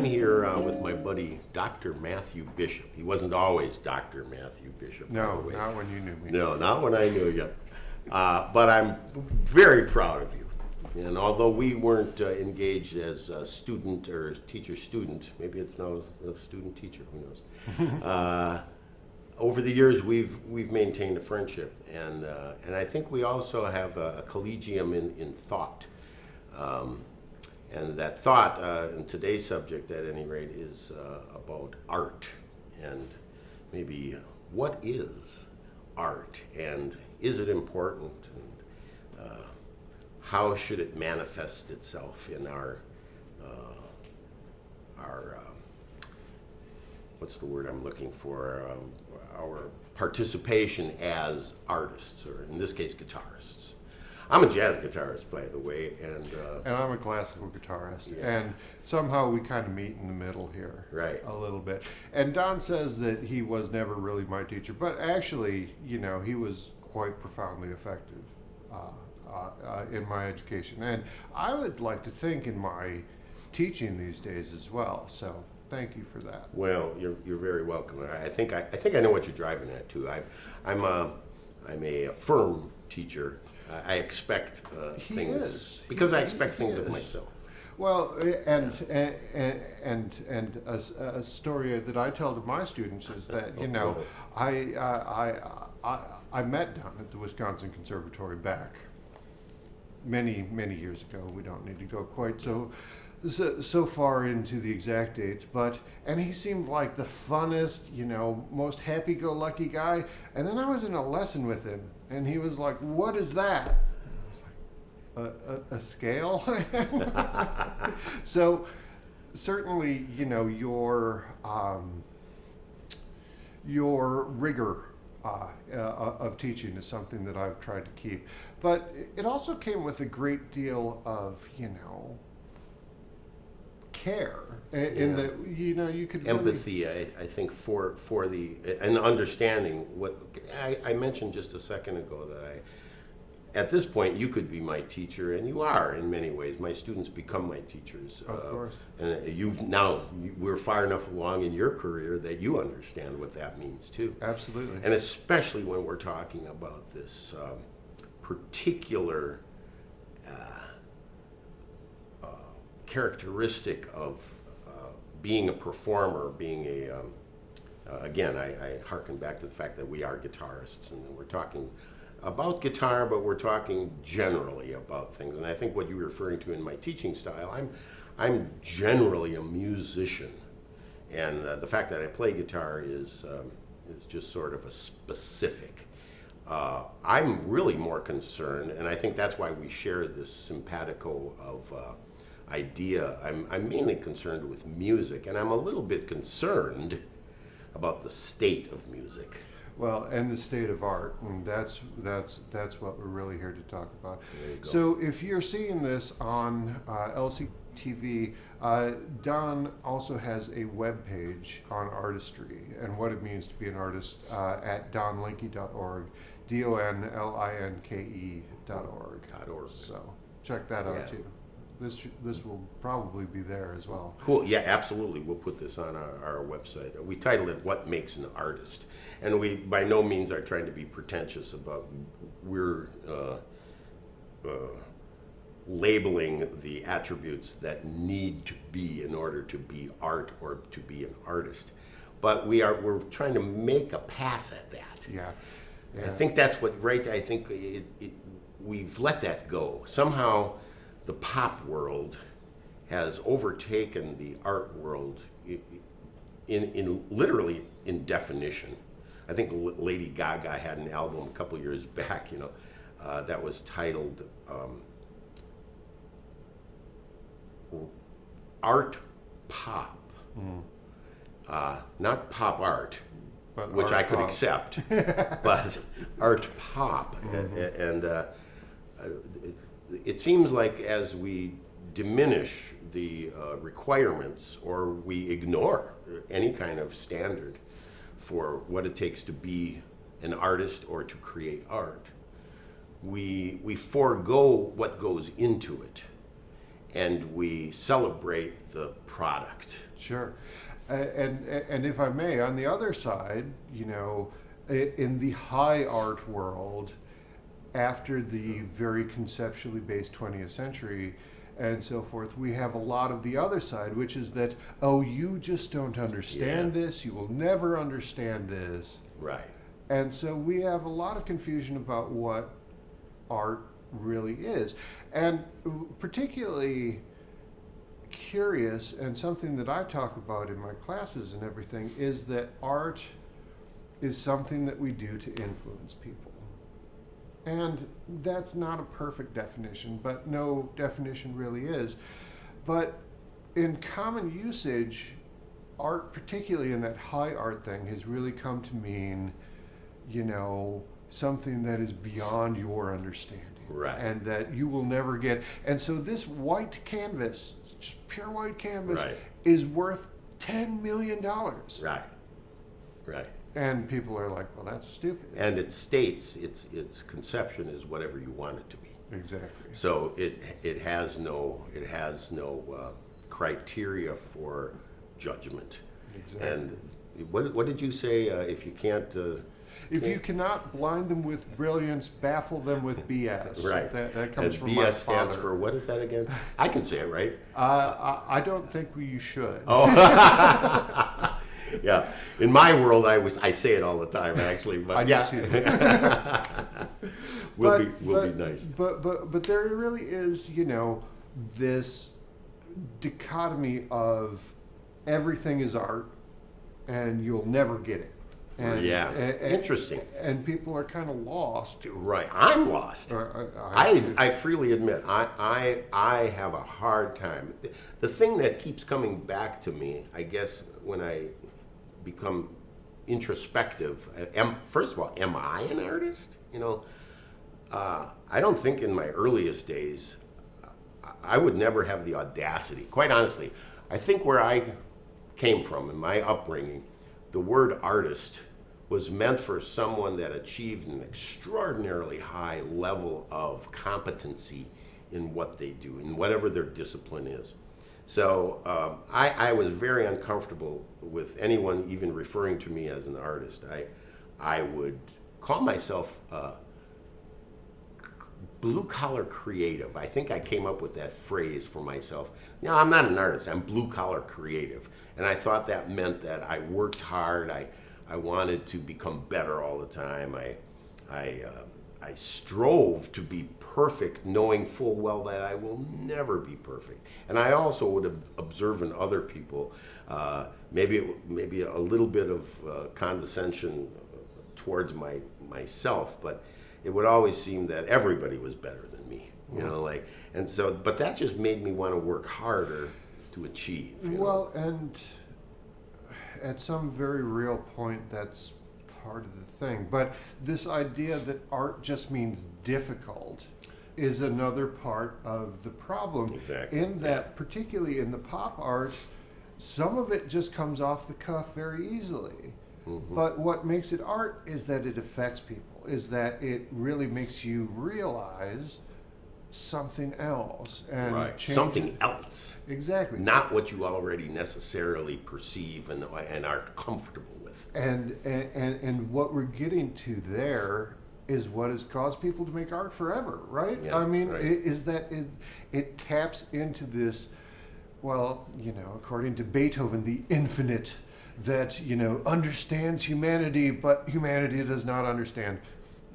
I'm here with my buddy, Dr. Matthew Bishop. He wasn't always Dr. Matthew Bishop, by the No, way. not when you knew me. No, not when I knew you. But I'm very proud of you. And although we weren't engaged as a student or teacher-student, maybe it's now a student-teacher, who knows? Over the years, we've maintained a friendship, and I think we also have a collegium in thought. And that thought, in today's subject at any rate, is about art, and maybe what is art, and is it important, and how should it manifest itself in our what's the word I'm looking for, our participation as artists, or in this case, guitarists. I'm a jazz guitarist, by the way, And I'm a classical guitarist, Yeah. and somehow we kind of meet in the middle here, Right. A little bit. And Don says that he was never really my teacher, but actually, he was quite profoundly effective in my education, and I would like to think in my teaching these days as well. So thank you for that. well, you're very welcome. I think I know what you're driving at too. I'm a firm teacher. I expect He things is. because I expect things He of is. myself. Well, and a story that I tell to my students is that I met Don at the Wisconsin Conservatory back many years ago. We don't need to go quite so far into the exact dates, and he seemed like the funnest, most happy-go-lucky guy. And then I was in a lesson with him, and he was like, "What is that?" A scale. So certainly, your rigor of teaching is something that I've tried to keep, but it also came with a great deal of care in Yeah. that you could Empathy, I think, for the and understanding what I mentioned just a second ago, that at this point you could be my teacher, and you are in many ways. My students become my teachers. Of course. And we're far enough along in your career that you understand what that means too. Absolutely. And especially when we're talking about this particular characteristic of being a performer, being again, I hearken back to the fact that we are guitarists, and we're talking about guitar, but we're talking generally about things. And I think what you're referring to in my teaching style, I'm generally a musician, and the fact that I play guitar is just sort of a specific. I'm really more concerned, and I think that's why we share this simpatico of idea. I'm mainly concerned with music, and I'm a little bit concerned about the state of music. Well, and the state of art, and that's what we're really here to talk about. There you go. So if you're seeing this on LCTV, Don also has a webpage on artistry and what it means to be an artist at donlinke.org, DONLINKE.org. .org. So check that out Yeah. too. This will probably be there as well. Cool. Yeah, absolutely. We'll put this on our website. We titled it "What Makes an Artist," and we by no means are trying to be pretentious about we're labeling the attributes that need to be in order to be art or to be an artist, but we're trying to make a pass at that. Yeah. I think that's what, right? I think we've let that go. Somehow the pop world has overtaken the art world in literally in definition. I think Lady Gaga had an album a couple years back, that was titled Art Pop. Not pop art, But which art I could pop. accept, but art pop. And it seems like as we diminish the requirements, or we ignore any kind of standard for what it takes to be an artist or to create art, we forego what goes into it. and we celebrate the product. Sure. And if I may, on the other side, in the high art world, after the very conceptually based 20th century and so forth, we have a lot of the other side, which is that, oh, you just don't understand this, you will never understand this. Right. And so we have a lot of confusion about what art really is. And particularly curious, and something that I talk about in my classes and everything, is that art is something that we do to influence people. And that's not a perfect definition, but no definition really is. But in common usage, art, particularly in that high art thing, has really come to mean, something that is beyond your understanding. Right. And that you will never get. And so this white canvas, just pure white canvas, Right. is worth $10 million. Right. Right. And people are like, well, that's stupid. And it states its conception is whatever you want it to be. Exactly. So it has no criteria for judgment. Exactly. And what did you say? If you can't. If you cannot blind them with brilliance, baffle them with BS. Right. That comes And from BS my stands father. for, what is that again? I can say it, right? I don't think you should. Oh. Yeah. In my world, I say it all the time, actually. But I do yeah. too. We'll be nice. But there really is, this dichotomy of everything is art, and you'll never get it. And, Yeah. Interesting. And people are kind of lost. Right. I'm lost. I freely admit, I have a hard time. The thing that keeps coming back to me, I guess, when I become introspective, first of all, am I an artist? I don't think in my earliest days, I would never have the audacity. Quite honestly, I think where I came from in my upbringing, the word artist was meant for someone that achieved an extraordinarily high level of competency in what they do, in whatever their discipline is. So I was very uncomfortable with anyone even referring to me as an artist. I would call myself blue-collar creative. I think I came up with that phrase for myself. No, I'm not an artist. I'm blue-collar creative. And I thought that meant that I worked hard. I wanted to become better all the time. I strove to be perfect, knowing full well that I will never be perfect. And I also would observe in other people maybe a little bit of condescension towards myself, but it would always seem that everybody was better than me, and so, but that just made me want to work harder to achieve. Well, and at some very real point, that's part of the thing. But this idea that art just means difficult is another part of the problem. Exactly. In that, particularly in the pop art, some of it just comes off the cuff very easily. Mm-hmm. But what makes it art is that it affects people, is that it really makes you realize something else. And right. Something else. Exactly. Not what you already necessarily perceive and are comfortable with. And what we're getting to there is what has caused people to make art forever, right? Yeah, I mean, right. is that it taps into this, well, according to Beethoven, the infinite that, understands humanity, but humanity does not understand.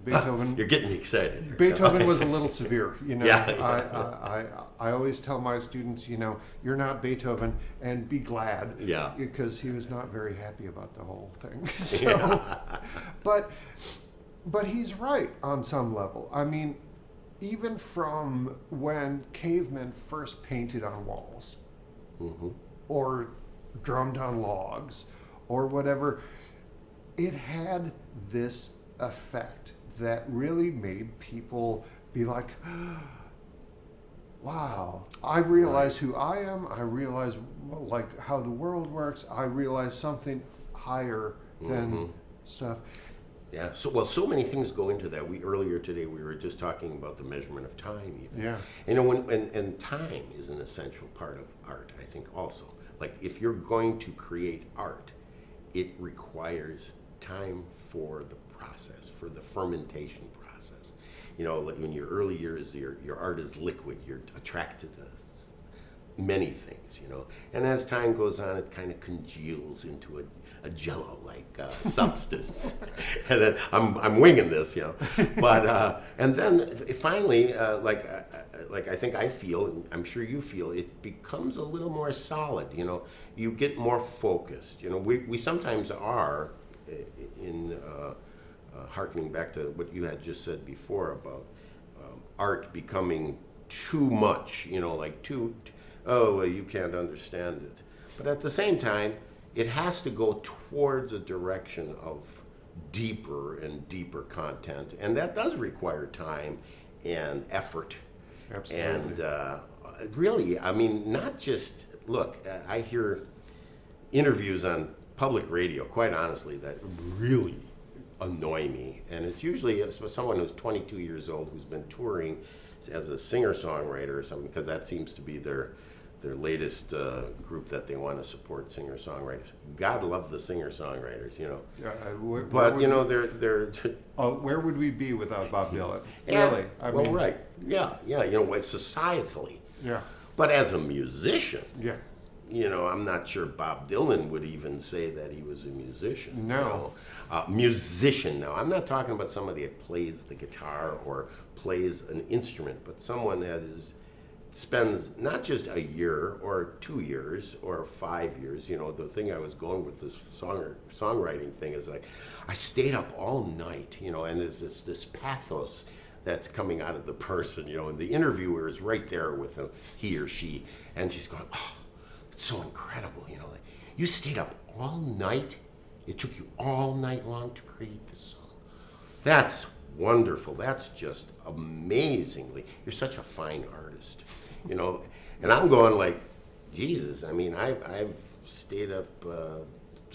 Beethoven. You're getting me excited. Beethoven was a little severe, Yeah. I always tell my students, you're not Beethoven, and be glad. Yeah. Because he was not very happy about the whole thing. So, Yeah. but he's right on some level. I mean, even from when cavemen first painted on walls, Mm-hmm. or drummed on logs, or whatever, it had this effect that really made people be like, wow, I realize who I am, I realize how the world works, I realize something higher than stuff. Yeah. So many things go into that. Earlier today we were just talking about the measurement of time, even. Yeah. You know, and time is an essential part of art. I think also, like if you're going to create art, it requires time for the process, for the fermentation process. You know, like in your early years, your art is liquid. You're attracted to many things, you know. And as time goes on, it kind of congeals into a jello-like substance. And then I'm winging this, you know. But and then finally, like I think I feel, and I'm sure you feel, it becomes a little more solid. You know, you get more focused. You know, we sometimes are in hearkening back to what you had just said before about art becoming too much. You know, like too oh, well, you can't understand it. But at the same time, it has to go towards a direction of deeper and deeper content. And that does require time and effort. Absolutely. And really, I mean, not just, look, I hear interviews on public radio, quite honestly, that really annoy me. And it's usually someone who's 22 years old who's been touring as a singer-songwriter or something, because that seems to be their latest group that they want to support, singer-songwriters. God love the singer-songwriters, you know. Yeah, But, you know, they're where would we be without Bob Dylan? yeah, Really? I well, mean, right. Yeah, you know, it's societally. Yeah. But as a musician, Yeah. you know, I'm not sure Bob Dylan would even say that he was a musician. No. You know? Musician now. I'm not talking about somebody that plays the guitar or plays an instrument, but someone that spends not just a year or 2 years or 5 years. You know, the thing I was going with this songwriting thing is like, I stayed up all night, you know, and there's this pathos that's coming out of the person, you know, and the interviewer is right there with him, he or she, and she's going, oh, it's so incredible, you know, like, you stayed up all night. It took you all night long to create this song. That's wonderful. That's just amazingly. You're such a fine artist, you know. And I'm going like, Jesus. I mean, I've stayed up.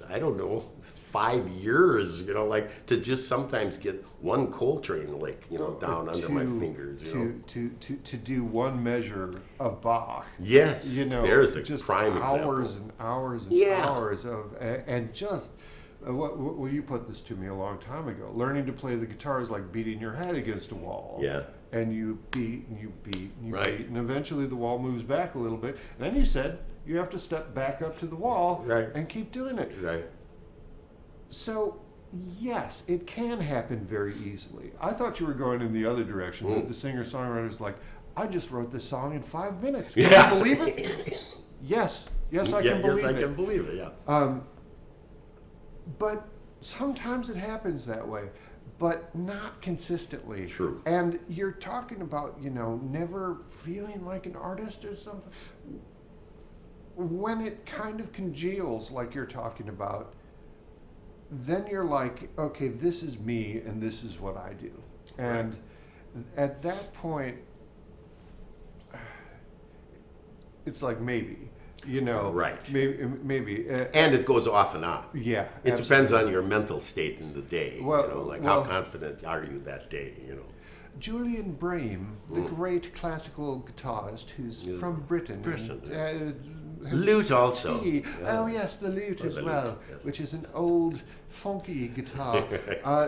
I don't know, 5 years, you know, like to just sometimes get one Coltrane lick, you know, down under my fingers. You know? To do one measure of Bach. Yes, You know, there's a just prime hours example. and hours and Yeah. hours of, and just, well, you put this to me a long time ago. Learning to play the guitar is like beating your head against a wall. Yeah. And you beat and you beat and you Right. beat, and eventually the wall moves back a little bit. And then you said you have to step back up to the wall Right. and keep doing it. Right. So, yes, it can happen very easily. I thought you were going in the other direction. That the singer-songwriter's like, I just wrote this song in 5 minutes. Can Yeah. you believe it? Yes, I can believe yes, it. I can believe it. Yeah. But sometimes it happens that way, but not consistently. True. And you're talking about, you know, never feeling like an artist or something. When it kind of congeals, like you're talking about, then you're like, okay, this is me and this is what I do. And at that point, it's like maybe, you know, Right. maybe. And it goes off and on. Yeah, It depends on your mental state in the day. Well- you know, like well- how confident are you that day? You know. Julian Bream, the great classical guitarist who's from Britain. Lute also. Oh yes, the lute Or as the lute, well, yes. which is an old funky guitar,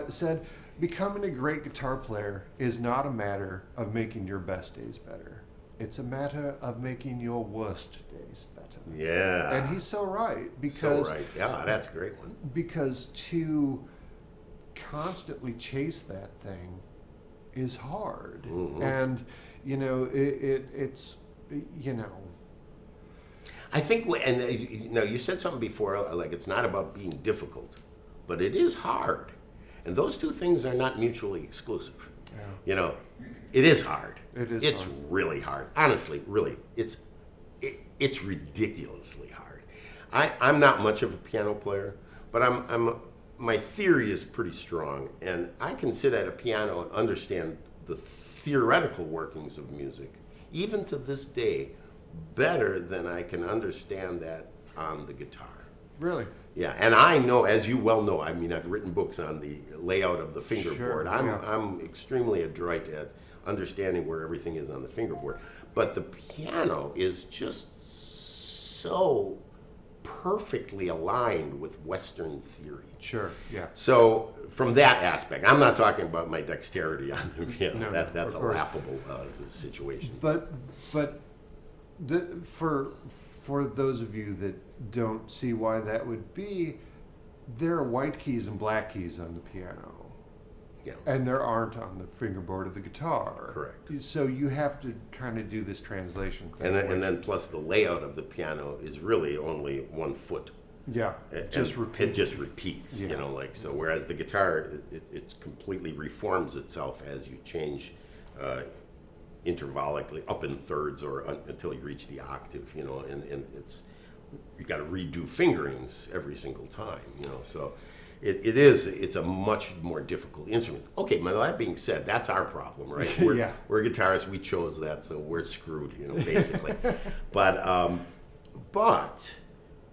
said, becoming a great guitar player is not a matter of making your best days better. It's a matter of making your worst days better. Yeah. And he's so right, so because right. Yeah, that's a great one. because to constantly chase that thing is hard. Mm-hmm. And you know it's you know, I think, and you know, you said something before, like it's not about being difficult, but it is hard, and those two things are not mutually exclusive. Yeah. You know, it is hard. It is It's hard. really hard. Honestly, really, it's ridiculously hard. I'm not much of a piano player, but my theory is pretty strong, and I can sit at a piano and understand the theoretical workings of music, even to this day, better than I can understand that on the guitar. Really? Yeah, and I know, as you well know, I mean, I've written books on the layout of the fingerboard. Sure, I'm yeah. I'm extremely adroit at understanding where everything is on the fingerboard, but the piano is just so perfectly aligned with Western theory. Sure, yeah. So from that aspect, I'm not talking about my dexterity on the piano. No, That's of a course. laughable situation. But for those of you that don't see why that would be, there are white keys and black keys on the piano, Yeah. and there aren't on the fingerboard of the guitar. Correct. So you have to kind of do this translation thing. And then plus the layout of the piano is really only 1 foot. yeah, And just It repeat. just repeats, Yeah. you know, like so. Whereas the guitar, it completely reforms itself as you change intervallically up in thirds or until you reach the octave, you know, and it's you got to redo fingerings every single time, you know. So it's a much more difficult instrument. Okay, now that being said, that's our problem, right? Yeah. We're guitarists. We chose that, so we're screwed, you know, basically. but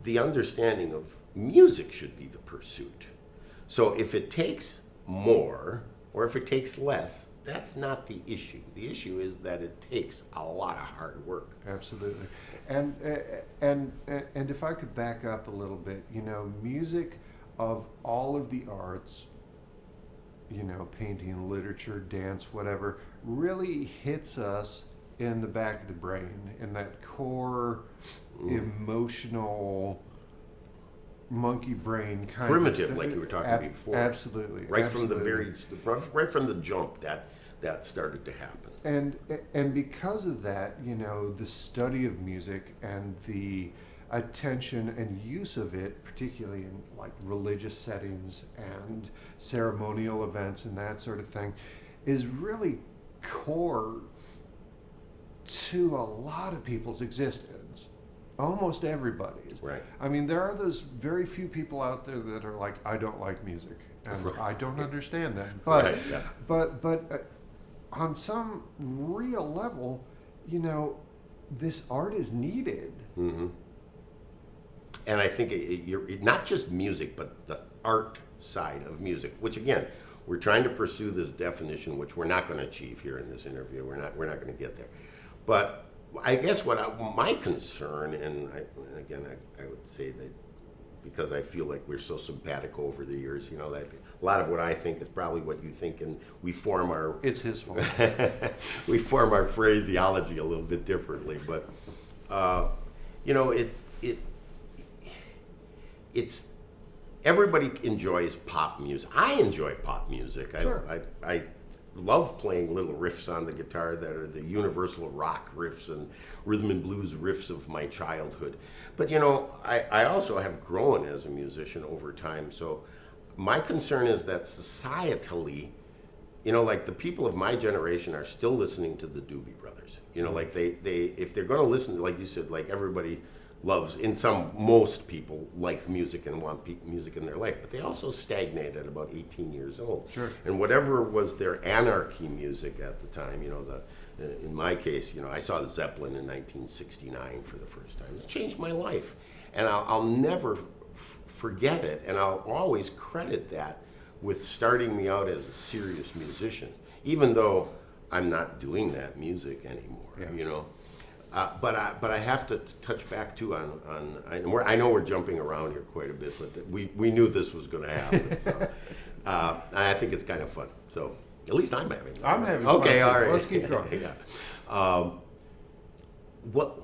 the understanding of music should be the pursuit. So if it takes more or if it takes less, that's not the issue. The issue is that it takes a lot of hard work. Absolutely, and if I could back up a little bit, you know, music of all of the arts, you know, painting, literature, dance, whatever, really hits us in the back of the brain, in that core emotional monkey brain kind Primitive, of like you were talking before. Absolutely, Right absolutely. right from the jump, that started to happen. And because of that, you know, the study of music and the attention and use of it, particularly in like religious settings and ceremonial events and that sort of thing, is really core to a lot of people's existence. Almost everybody's. Right. I mean, there are those very few people out there that are like, I don't like music, and Right. I don't understand that. But Right, yeah. but on some real level, you know, this art is needed. Hmm. And I think you're not just music, but the art side of music, which again, we're trying to pursue this definition, which we're not going to achieve here in this interview. We're not going to get there. But I guess my concern, and again, I would say that because I feel like we're so simpatico over the years, you know, that a lot of what I think is probably what you think, and we form our It's his fault. we form our phraseology a little bit differently. But you know, it's everybody enjoys pop music. I enjoy pop music. Sure. I love playing little riffs on the guitar that are the universal rock riffs and rhythm and blues riffs of my childhood. But you know, I also have grown as a musician over time. So my concern is that societally, you know, like the people of my generation are still listening to the Doobie Brothers. You know, like they if they're going to listen, like you said, like everybody loves, most people like music and want music in their life, but they also stagnate at about 18 years old. Sure. And whatever was their anarchy music at the time, you know, in my case, you know, I saw Zeppelin in 1969 for the first time. It changed my life, and I'll never forget it, and I'll always credit that with starting me out as a serious musician, even though I'm not doing that music anymore. Yeah. You know. But I have to touch back too on I know we're jumping around here quite a bit, but we knew this was going to happen. So, I think it's kind of fun. So at least I'm having fun. I'm having fun. Okay, too. all right. Let's keep going. Yeah. What?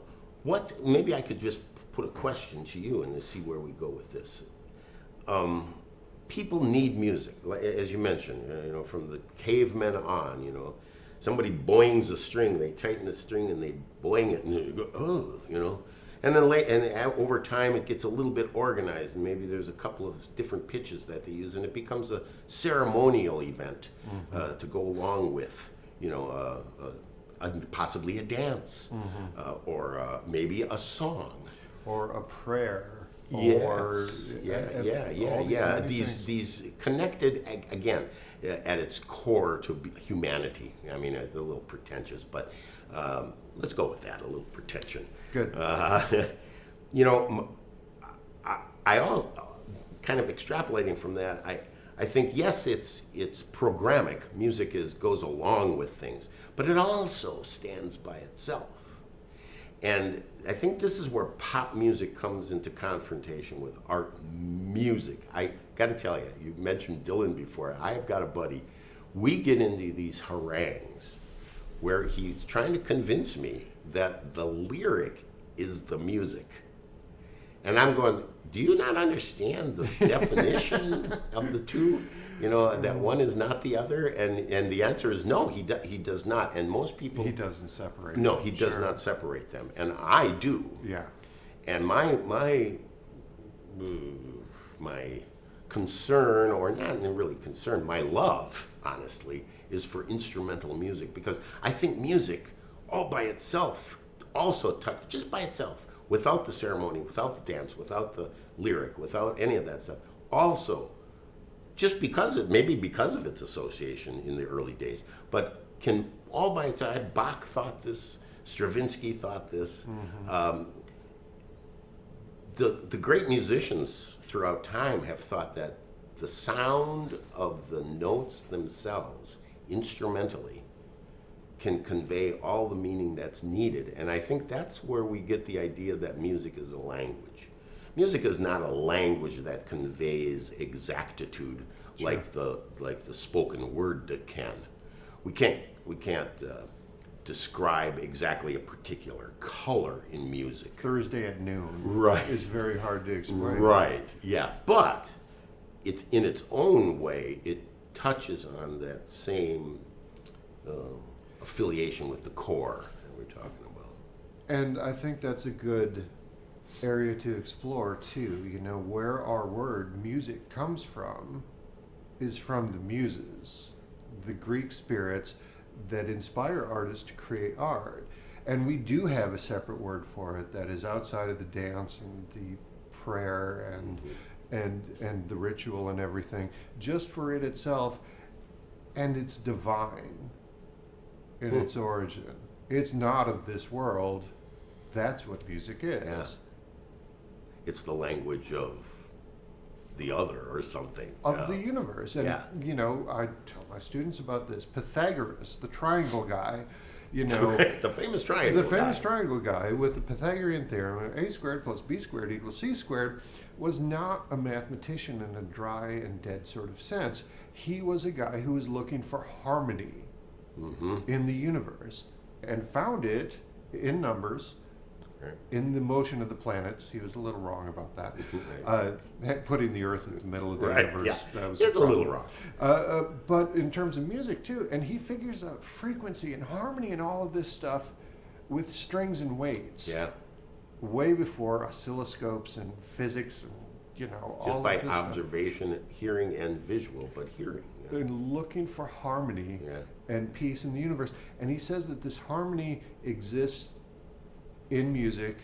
Maybe I could just put a question to you and see where we go with this. People need music, as you mentioned. You know, from the cavemen on. You know. Somebody boings a string, they tighten the string and they boing it, and you go, oh, you know. And then over time it gets a little bit organized, and maybe there's a couple of different pitches that they use, and it becomes a ceremonial event to go along with, you know, possibly a dance, or maybe a song. Or a prayer. Yes. Or Yeah. These connected again at its core to humanity. I mean, it's a little pretentious, but let's go with that. A little pretension. Good. You know, I all kind of extrapolating from that. I think yes, it's programmatic. Music goes along with things, but it also stands by itself. And I think this is where pop music comes into confrontation with art music. I got to tell you, you mentioned Dylan before. I have got a buddy. We get into these harangues where he's trying to convince me that the lyric is the music. And I'm going, do you not understand the definition of the two? You know, that one is not the other? And the answer is no, he does not. And most people... He doesn't separate No, them, he does sure. not separate them. And I do. Yeah. And my concern, or not really concern, my love, honestly, is for instrumental music, because I think music all by itself, also just by itself, without the ceremony, without the dance, without the lyric, without any of that stuff, also, just because maybe because of its association in the early days, but can all by itself, Bach thought this, Stravinsky thought this, the great musicians throughout time have thought that the sound of the notes themselves, instrumentally, can convey all the meaning that's needed. And I think that's where we get the idea that music is a language. Music is not a language that conveys exactitude like the spoken word can. We can't describe exactly a particular color in music. Thursday at noon Right. is very hard to explain. Right, yeah. But it's in its own way, it touches on that same affiliation with the core that we're talking about. And I think that's a good area to explore too. You know, where our word music comes from is from the muses, the Greek spirits that inspire artists to create art. And we do have a separate word for it that is outside of the dance and the prayer and the ritual and everything, just for it itself. And it's divine in its origin. It's not of this world. That's what music is. Yeah. It's the language of the other or something. Of the universe. And, Yeah. you know, I tell my students about this. Pythagoras, the triangle guy, you know, the famous triangle. the famous guy. triangle guy with the Pythagorean theorem, a squared plus b squared equals c squared, was not a mathematician in a dry and dead sort of sense. He was a guy who was looking for harmony in the universe and found it in numbers, Right. in the motion of the planets. He was a little wrong about that. Right. Putting the Earth in the middle of the Right, universe. yeah. That was It's a little problem. wrong. But in terms of music too, and he figures out frequency and harmony and all of this stuff with strings and weights. Yeah. Way before oscilloscopes and physics and, you know, Just all by of this stuff. observation, hearing and visual, but hearing. Yeah. And looking for harmony Yeah. and peace in the universe. And he says that this harmony exists in music,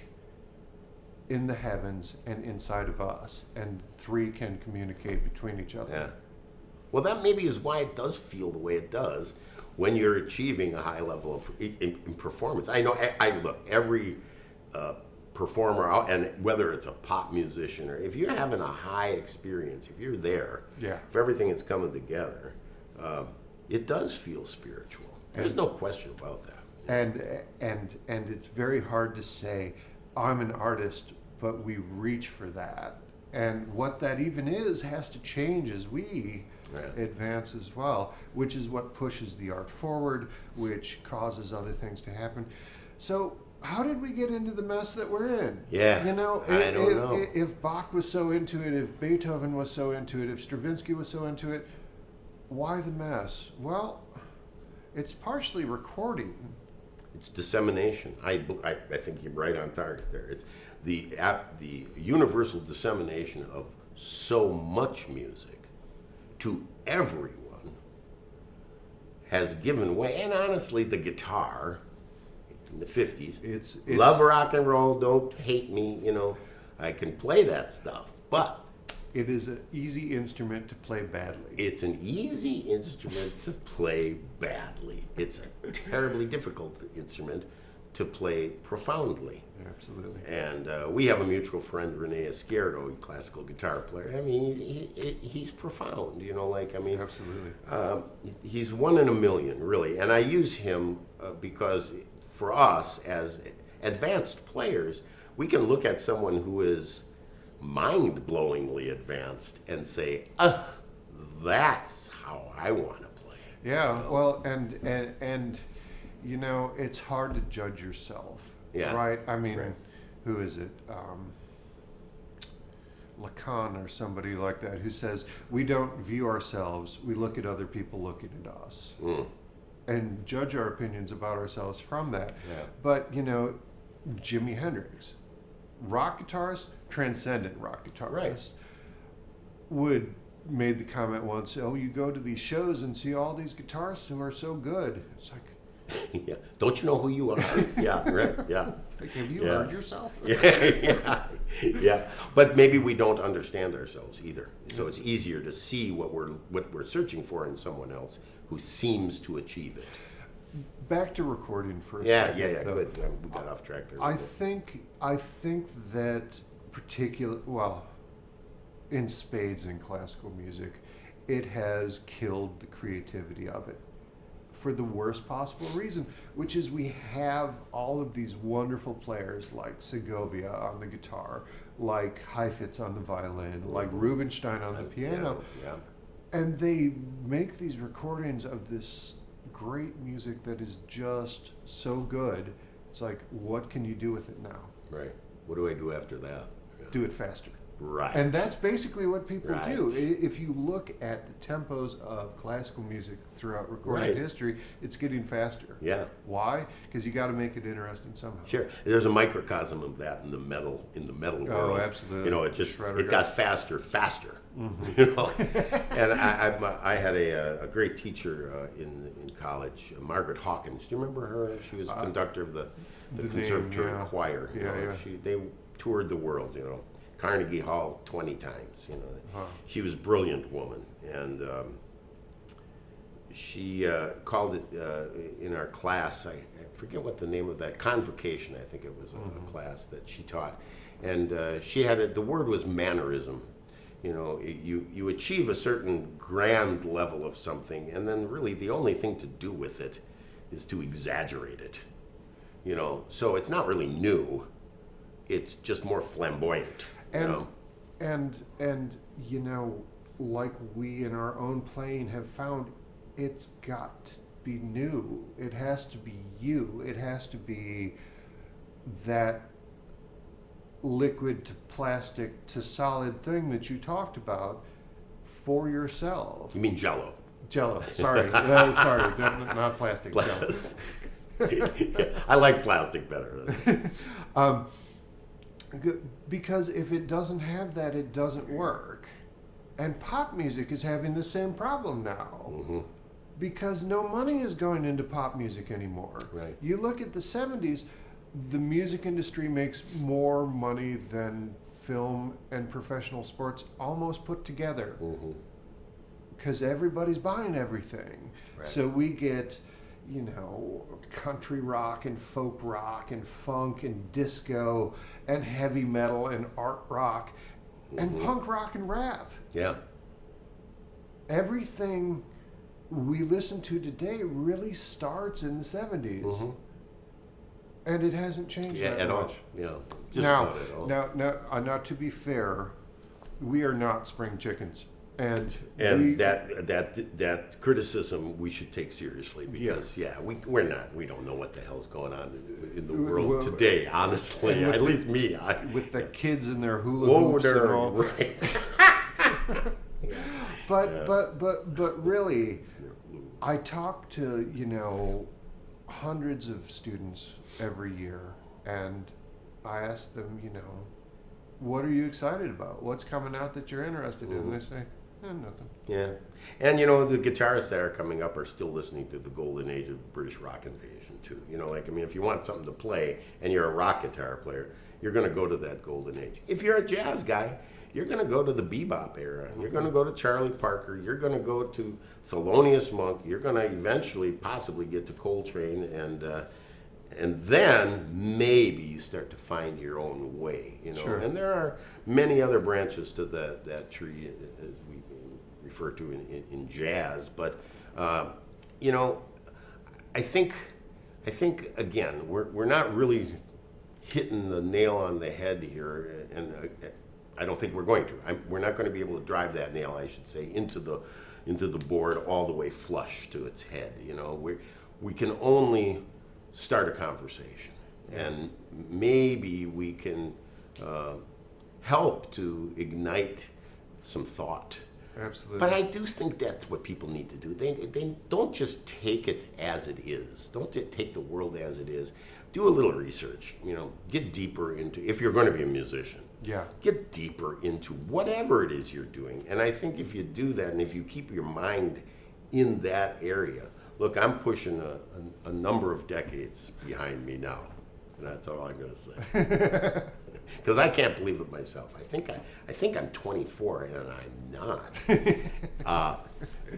in the heavens, and inside of us. And three can communicate between each other. Yeah. Well, that maybe is why it does feel the way it does when you're achieving a high level of in performance. I know. I look, every performer, and whether it's a pop musician or if you're having a high experience, if you're there, Yeah. if everything is coming together, it does feel spiritual. There's no question about that. And it's very hard to say, I'm an artist, but we reach for that. And what that even is has to change as we Yeah. advance as well, which is what pushes the art forward, which causes other things to happen. So how did we get into the mess that we're in? Yeah, You know, I don't know. If Bach was so into it, if Beethoven was so into it, if Stravinsky was so into it, why the mess? Well, it's partially recording. It's dissemination. I think you're right on target there. It's the universal dissemination of so much music to everyone has given way. And honestly, the guitar in the 50s, It's love rock and roll, don't hate me, you know, I can play that stuff, but It is an easy instrument to play badly. it's an easy instrument to play badly. It's a terribly difficult instrument to play profoundly. Absolutely. And we have a mutual friend, Rene Izquierdo, a classical guitar player. I mean, he's profound, you know, like, I mean, Absolutely. he's one in a million, really. And I use him because for us as advanced players, we can look at someone who is mind-blowingly advanced and say, that's how I want to play. Yeah, well, and you know, it's hard to judge yourself, Yeah. right? I mean, Right. who is it? Lacan or somebody like that, who says we don't view ourselves, we look at other people looking at us, and judge our opinions about ourselves from that. Yeah. But you know, Jimi Hendrix, rock guitarist, transcendent rock guitarist, Right. would made the comment once, oh, you go to these shows and see all these guitarists who are so good. It's like, Yeah. Don't you know who you are? Yeah, right. Yeah. like, have you Yeah. heard yourself? Yeah. Yeah. But maybe we don't understand ourselves either. So it's easier to see what we're searching for in someone else who seems to achieve it. Back to recording for a Yeah, second. yeah, yeah. though. Good. We got off track there. a I little bit. think that in spades in classical music, it has killed the creativity of it for the worst possible reason, which is we have all of these wonderful players like Segovia on the guitar, like Heifetz on the violin, like Rubinstein on the piano, Yeah. and they make these recordings of this great music that is just so good. It's like, what can you do with it now? Right. What do I do after that? Do it faster. Right. And that's basically what people do. Right. If you look at the tempos of classical music throughout recording Right. history, it's getting faster. Yeah. Why? Because you got to make it interesting somehow. Sure. There's a microcosm of that in the metal world. Absolutely. You know, it just Shredder it guy. got faster. You know, and I had a great teacher in college, Margaret Hawkins. Do you remember her? She was a conductor of the name, conservatory yeah. choir. You Yeah, know, yeah. They toured the world. You know, Carnegie Hall 20 times. You know, Huh. she was a brilliant woman, and she called it in our class. I forget what the name of that convocation. I think it was a class that she taught, and she had the word was mannerism. You know, you achieve a certain grand level of something, and then really the only thing to do with it is to exaggerate it. You know, so it's not really new. It's just more flamboyant. You know? And you know, like we in our own playing have found, it's got to be new. It has to be you. It has to be that liquid to plastic to solid thing that you talked about for yourself. You mean Jello? Jello. Sorry, sorry, not plastic. Jello. I like plastic better. Because if it doesn't have that, it doesn't work. And pop music is having the same problem now. Mm-hmm. Because no money is going into pop music anymore. Right. You look at the 70s, the music industry makes more money than film and professional sports almost put together. Mm-hmm. Because everybody's buying everything. Right. So we get, you know, country rock and folk rock and funk and disco and heavy metal and art rock and punk rock and rap. Yeah. Everything we listen to today really starts in the 70s. Mm-hmm. And it hasn't changed Yeah, that at all. much. Yeah. Just Now, about at all. now, to be fair, we are not spring chickens. And that criticism we should take seriously because we're not. We don't know what the hell's going on in the world Well, today. Honestly, with at least me. with the kids and their hula Whoa hoops there, and all. right? But really, I talk to, you know, hundreds of students every year, and I ask them, you know, what are you excited about? What's coming out that you're interested in? And they say, nothing. Yeah, and you know the guitarists that are coming up are still listening to the golden age of British rock invasion too. You know, like I mean, if you want something to play and you're a rock guitar player, you're going to go to that golden age. If you're a jazz guy, you're going to go to the bebop era. You're going to go to Charlie Parker. You're going to go to Thelonious Monk. You're going to eventually possibly get to Coltrane and and then maybe you start to find your own way, you know. Sure. And there are many other branches to that tree, as we refer to in jazz. But you know, I think again, we're not really hitting the nail on the head here, and I don't think we're going to. We're not going to be able to drive that nail, I should say, into the board all the way flush to its head. You know, we can only start a conversation, and maybe we can help to ignite some thought. Absolutely. But I do think that's what people need to do. They don't just take it as it is. Don't take the world as it is. Do a little research. You know, get deeper into, if you're going to be a musician. Yeah. Get deeper into whatever it is you're doing. And I think if you do that, and if you keep your mind in that area, look, I'm pushing a number of decades behind me now. And that's all I'm going to say. Because I can't believe it myself. I think I'm 24 and I'm not.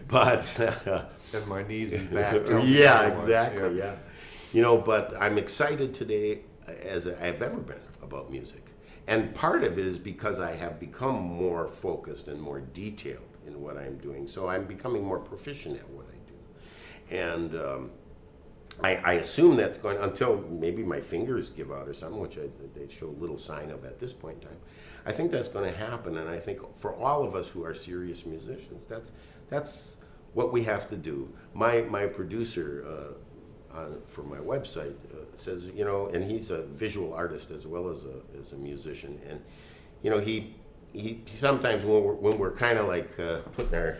But And my knees and back. tell me yeah, otherwise. exactly. Yeah. You know, but I'm excited today as I've ever been about music. And part of it is because I have become more focused and more detailed in what I'm doing. So I'm becoming more proficient at what I do. And I assume that's going, until maybe my fingers give out or something, which they show little sign of at this point in time. I think that's going to happen, and I think for all of us who are serious musicians, that's what we have to do. My producer for my website says, you know, and he's a visual artist as well as a musician, and you know, he sometimes when we're kind of like putting our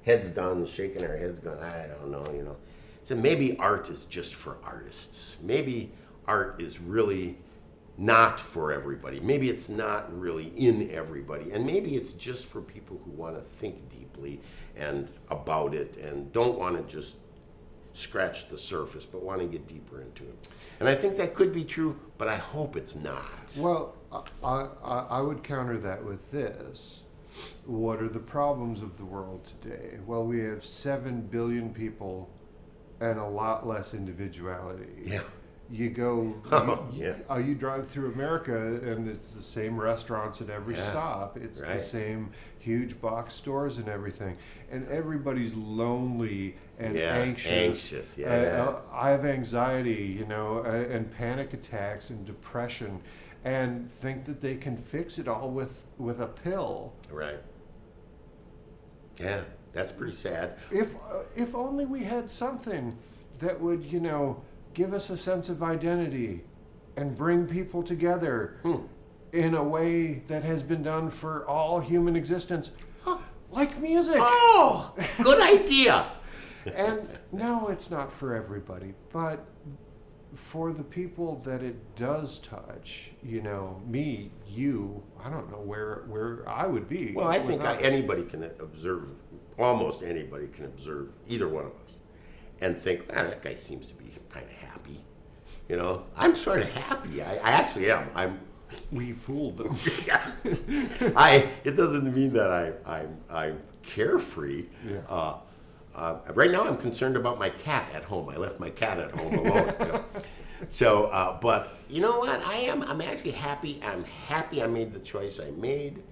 heads down and shaking our heads, going, I don't know, you know. So maybe art is just for artists. Maybe art is really not for everybody. Maybe it's not really in everybody. And maybe it's just for people who want to think deeply and about it and don't want to just scratch the surface, but want to get deeper into it. And I think that could be true, but I hope it's not. Well, I would counter that with this. What are the problems of the world today? Well, we have 7 billion people and a lot less individuality. Yeah. You go, Yeah. you drive through America and it's the same restaurants at every Yeah. stop. It's the Right. same huge box stores and everything. And everybody's lonely and Yeah, anxious. yeah. I have anxiety, you know, and panic attacks and depression, and think that they can fix it all with a pill. Right. Yeah, that's pretty sad. If only we had something that would, you know, give us a sense of identity and bring people together in a way that has been done for all human existence, like music. Oh, good idea. And no, it's not for everybody, but for the people that it does touch, you know, me, you, I don't know where I would be. Well, I think without it. anybody can observe, almost anybody can observe either one of us and think, that guy seems to be kind of happy. You know, I'm sort of happy. I actually am. We fooled them. It doesn't mean that I'm carefree. Yeah. Right now, I'm concerned about my cat at home. I left my cat at home alone. You know? So, but you know what? I'm actually happy. I'm happy I made the choice I made.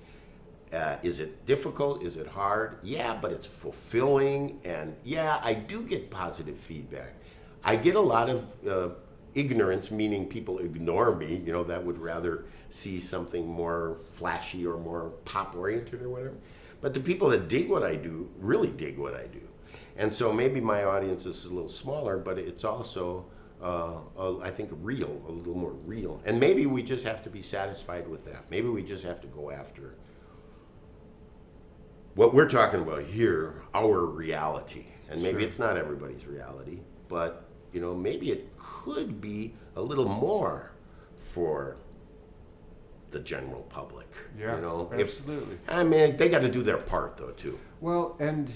Is it difficult? Is it hard? Yeah, but it's fulfilling. And yeah, I do get positive feedback. I get a lot of ignorance, meaning people ignore me, you know, that would rather see something more flashy or more pop-oriented or whatever. But the people that dig what I do really dig what I do. And so maybe my audience is a little smaller, but it's also, I think, real, a little more real. And maybe we just have to be satisfied with that. Maybe we just have to go after what we're talking about here, our reality. And maybe Sure. it's not everybody's reality, but you know, maybe it could be a little more for the general public. Yeah, you know, absolutely. I mean, they got to do their part though too. Well, and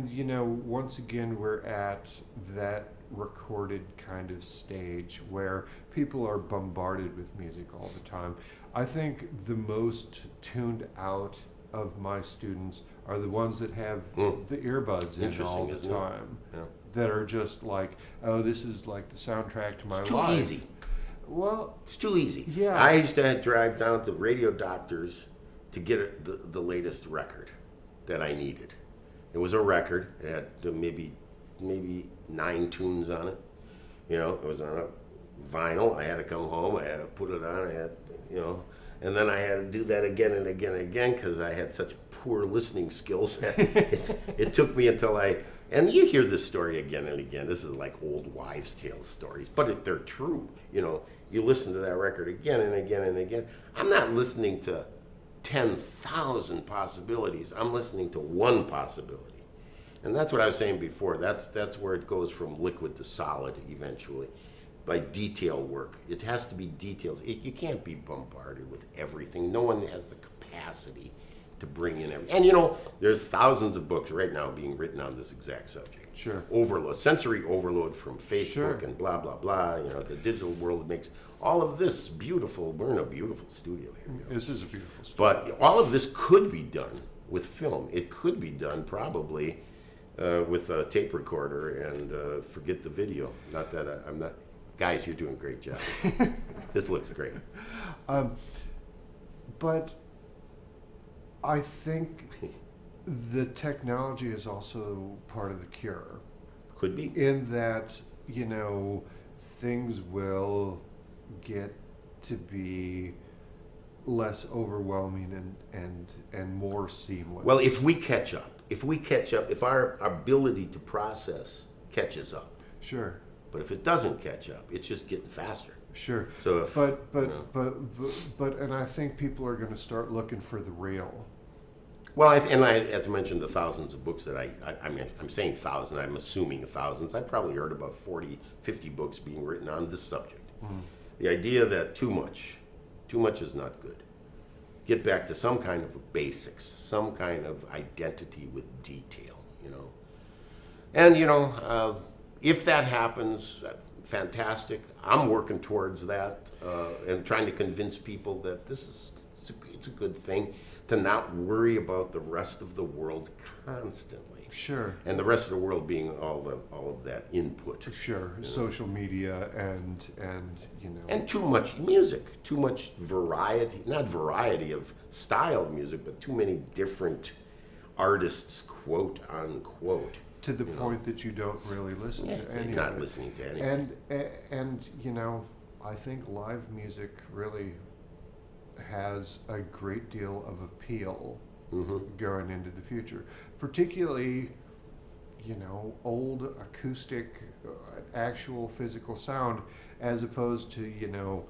you know, once again, we're at that recorded kind of stage where people are bombarded with music all the time. I think the most tuned out of my students are the ones that have Mm. the earbuds in Interesting, all the isn't it? time. Yeah. That are just like, oh, this is like the soundtrack to my It's too life. easy. Well, It's too easy. Yeah. I used to drive down to Radio Doctors to get the latest record that I needed. It was a record. It had maybe 9 tunes on it. You know, it was on a vinyl. I had to come home. I had to put it on. I had, you know, and then I had to do that again and again and again because I had such poor listening skills. It took me until and you hear this story again and again. This is like old wives' tale stories, but they're true. You know, you listen to that record again and again and again. I'm not listening to 10,000 possibilities. I'm listening to one possibility. And that's what I was saying before. That's where it goes from liquid to solid eventually, by detail work. It has to be details. You can't be bombarded with everything. No one has the capacity to bring in everything. And you know, there's thousands of books right now being written on this exact subject. Sure. Overload, sensory overload from Facebook Sure. and blah, blah, blah. You know, the digital world makes all of this beautiful. We're in a beautiful studio here. this is a beautiful story. But all of this could be done with film. It could be done probably with a tape recorder and forget the video. Not that I'm not. Guys, you're doing a great job. This looks great. But I think the technology is also part of the cure, Could be. in that, you know, things will get to be less overwhelming and more seamless. Well, if we catch up, if our ability to process catches up, Sure, but if it doesn't catch up, it's just getting faster. sure. So if, But you know. but and I think people are going to start looking for the real. Well, as I mentioned, the thousands of books that I mean, I'm saying thousands, I'm assuming thousands. I've probably heard about 40, 50 books being written on this subject. The idea that too much is not good. Get back to some kind of basics, some kind of identity with detail, you know. And, you know, if that happens, fantastic. I'm working towards that and trying to convince people that it's a good thing to not worry about the rest of the world constantly. Sure, And the rest of the world being all of that input. sure. Social media and you know. And too much music, too much variety, not variety of style of music, but too many different artists, quote unquote. to the point that you don't really listen Yeah, to you're any not of it. listening to anything. And you know, I think live music really has a great deal of appeal going into the future, particularly, you know, old acoustic, actual physical sound, as opposed to, you know,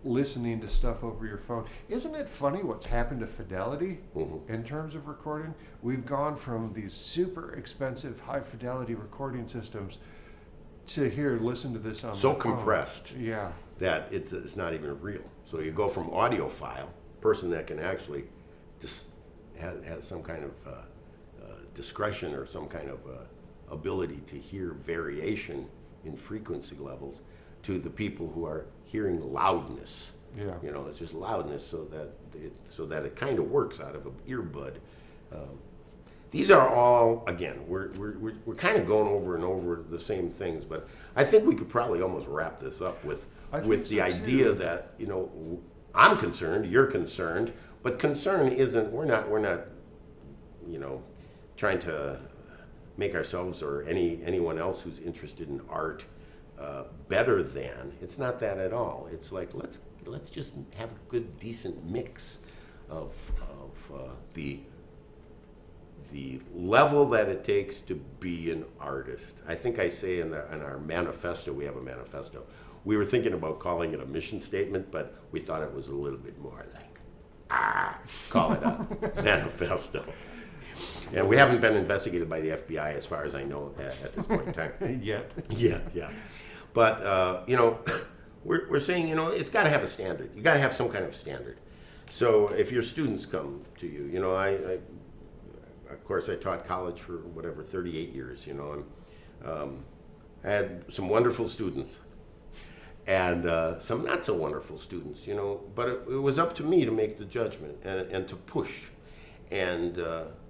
listening to stuff over your phone. Isn't it funny what's happened to fidelity in terms of recording? We've gone from these super expensive high fidelity recording systems to here, listen to this on So my phone. compressed. Yeah, That it's not even real. So you go from audiophile, person that can actually just has some kind of discretion or some kind of ability to hear variation in frequency levels, to the people who are hearing loudness. yeah. You know, it's just loudness so that it kind of works out of an earbud. These are all, again, we're kind of going over and over the same things, but I think we could probably almost wrap this up with I think the so, idea too. that, you know, I'm concerned, you're concerned, but concern isn't, we're not, you know, trying to make ourselves or anyone else who's interested in art better than. It's not that at all. It's like, let's just have a good, decent mix of the level that it takes to be an artist. I think I say in our manifesto, we have a manifesto. We were thinking about calling it a mission statement, but we thought it was a little bit more like, call it a manifesto. And we haven't been investigated by the FBI as far as I know at this point in time. Yet. Yeah. But, you know, we're saying, you know, it's got to have a standard. You got to have some kind of standard. So if your students come to you, you know, I of course, I taught college for 38 years, you know, and I had some wonderful students and some not so wonderful students, you know, but it was up to me to make the judgment and to push. And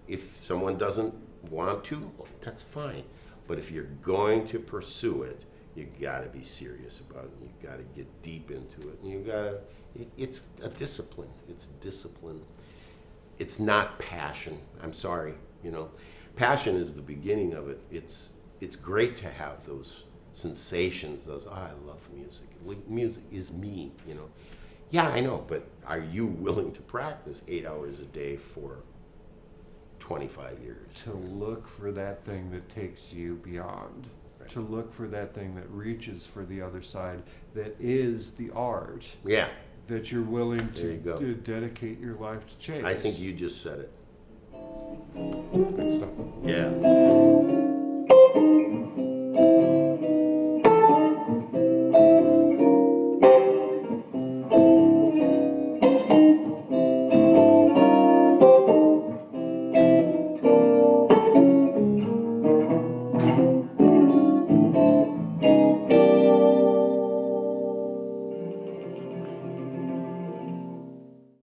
if someone doesn't want to, well, that's fine. But if you're going to pursue it, you got to be serious about it. You got to get deep into it. And you got to. It's a discipline. It's discipline. It's not passion. I'm sorry. You know, passion is the beginning of it. It's great to have those sensations. Those I love music. Music is me. You know. Yeah, I know. But are you willing to practice 8 hours a day for 25 years? To look for that thing that takes you beyond. Right. To look for that thing that reaches for the other side, that is the art Yeah. that you're willing There you go. to dedicate your life to chase. I think you just said it. Good stuff. Yeah.